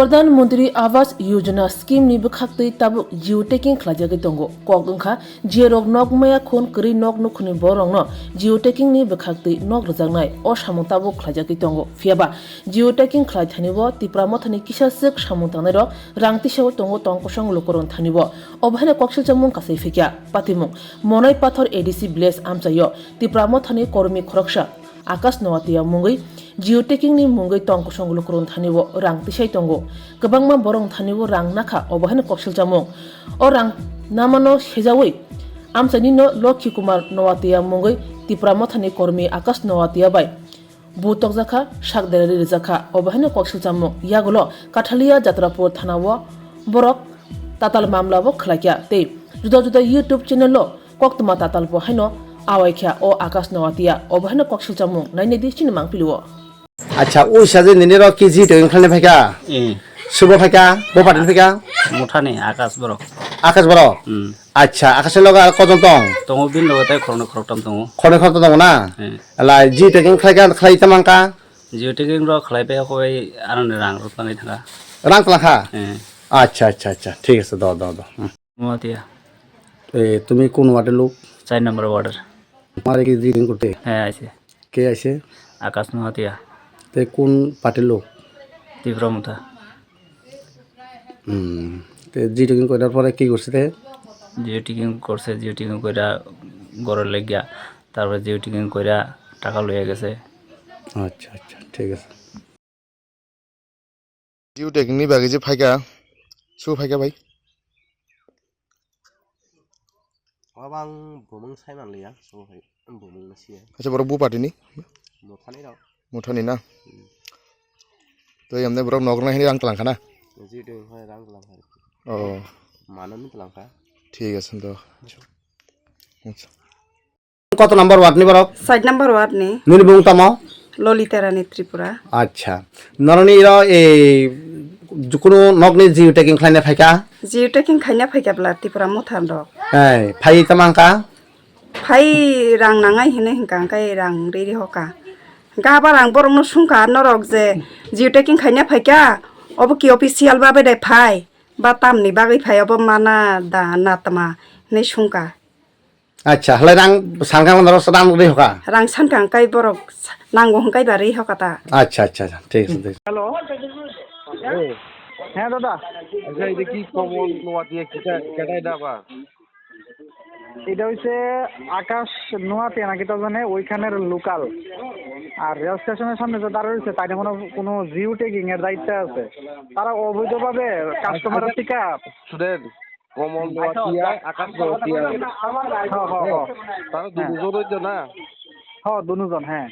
प्रधानमंत्री आवास योजना स्कीम नि बखाक्तै ताबुक जियोटेकिं खलाजागै दंगो कक ओंखा जेरक नगमाया खुन करै नग नुखुनि बरंनो जियोटेकिं नि बखाक्तै नग रजांनाय अ सामु ताबुक खलाजागै दंगो फियाबा जियोटेकिं खलाय थानिबो तिप्रा मथानि किसासक सामु थांनाय रक रांतिसाव दंगो तंकसं लुकुरन थानिबो अबहाने कक्सिल जामुं कासै फिक्या पातिमुं मनाय पाथर एडीसी ब्लेस आमचायो तिप्रा मथानि कर्मी खरकसा आकाश नवातिया मुंगै जियोटेकिं नि मुंगै तंकसं लुकुरन थानिबो रांतिसाय दंगो गोबांमा बरं थानिबो रां नाखा अबहाने कक्सिल जामुं अ रां नामानो सेजावै आमचानि न लक्ष्मी कुमार नवातिया मुंगै तिप्रा मथानि कर्मी आकाश नवातिया बाय बुतक जाखा साकदेरारि जाखा अबहाने कक्सिल जामुं यागुलो काठालिया जात्रापुर थानावो बरक ताताल मामलाबो खलाक्या ते जुदा जुदा यूट्यूब चैनल कक्तमा तातालबो हाइनो आवायख्या अ आकाश नवातिया अबहाने कक्सिल जामुं नायनेदि सिनेमां पिलुओ अच्छा ओइसा जे नेनेर केजि तो ओंखारनाय फायका सुबो फायका बपाटिन फायका मुठानि आकाश बर अच्छा आकाश लगा कजन दं दङ बिन लगते खरनो खरथाम दङ खने खरत दं ना ला जि टेकिं खालाय तामांका जियोटेकिं रो खलायबाय हय आरन रां रुपाङै थाङा रां तलाखा अच्छा अच्छा अच्छा ठीक আছে দ দ দ মতিয়া তুমি কোন ওয়ার্ডের লোক 4 নম্বর ওয়ার্ডের তোমারে কি জিডিং করতে হ্যাঁ আছে কে আছে আকাশ মতিয়া তে কোন পার্টির লোক তীব্র মুথা তে জিডিং করার পরে কি করছে তে জিওটেকিং করছে জিওটেকিং কইরা গড়ের লাগিয়া তারপর জিওটেকিং কইরা টাকা লইয়া গেছে আচ্ছা আচ্ছা ঠিক আছে जियोटेगिंनि बागै जे फायगा सु फायगा भाई abang bomong sai man liya so hai bomong nasi अच्छा बरक बुपाटिनि muthani ना तो हमने बरक नगरना हिनि रां तलांखाना ji de hoy rang lang har ओ manan tlangka ठीक আছে তো কত নাম্বার ওয়ার্ড নি বরক 7 নম্বর ওয়ার্ড নি নির্বং তামা ললিতা রানী ত্রিপুরা আচ্ছা নরনি র এই যুকুনো নগনি জিওটেকিং খাইনা ফাইকা জিওটেকিং খাইনা ফাইকাब्ला ত্রিপুরা মথান দ এই ফাই তামাংকা ফাই রাং নাঙাই হিনে হিंकांकाय रां रेरि हका गाबा रां बरंनो सुंका नरक जे जियोटेकिं खाइना फाइका अब कि ऑफिशियल बाबे दे फाइ बा तामनि बागै फाइ अब माना दा नातमा नै सुंका अच्छा हलाय रां सानखां नर सदाम दै हका रां सानकांकाय बरक नांगौ हंकाय बारै हकाता अच्छा अच्छा ঠিক আছে হ্যালো হ্যাঁ দাদা acha ide ki khobor noatia ketai daba এটা হচ্ছে আকাশ নোয়াতে নাকি তো জানে ওইখানের লোকাল আর রেল স্টেশনের সামনে যে দাঁড়া রয়েছে তাই কোনো জিওটেকিং এর দায়িত্ব আছে তারা অবৈধভাবে কাস্টমারের থেকে student common noatia akash noatia তারা দুজন না হ্যাঁ দুজন হ্যাঁ